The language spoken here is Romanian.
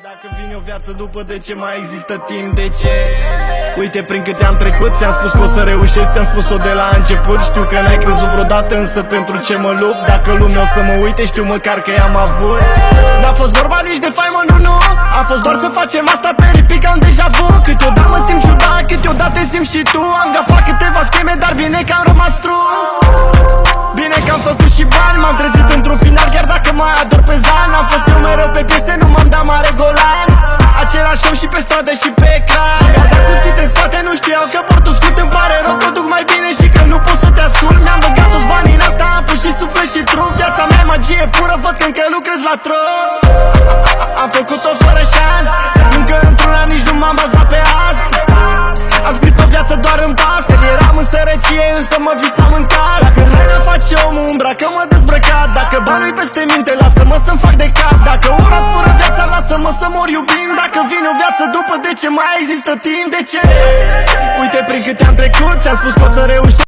Dacă vine o viață după, de ce mai există timp? De ce? Uite prin câte am trecut, ți-am spus că o să reușesc, ți-am spus-o de la început. Știu că n-ai crezut vreodată, însă pentru ce mă lupt? Dacă lumea o să mă uite, știu măcar că i-am avut. N-a fost vorba nici de faimă, nu. A fost doar să facem asta pe repeat ca un deja vu. Câteodată mă simt ciudat, câteodată simți și tu. Am gafat câteva scheme, dar bine că am rămas true. Bine că am făcut și bani, m-am trezit într-un final, chiar dacă mai ador pe zan. Am fost eu mereu pe piese, nu m-am dat mare golan. Același om și pe stradă și pe ecran. Mi-au dat cuțite în spate, nu știau că portul scurt. Îmi pare rău că duc mai bine și că nu pot să te ascult. Mi-am băgat toți banii în asta, am pus și suflet și trun. Viața mea e magie pură, văd că încă lucrez la tron. Am făcut-o fără șans, încă într-una nici nu m-am bazat pe asta. Am scris o viață doar în pastel, eram în sărăcie, însă mă visam în casă. Dacă haina face omul, îmbracă mă dezbrăcat. Dacă banul-i peste minte, lasă-mă să-mi fac de cap. Dacă ora fără viața, lasă-mă să mor iubind. Dacă vine o viață după, de ce mai există timp? De ce? Uite prin câte am trecut, ți-am spus că o să reușesc.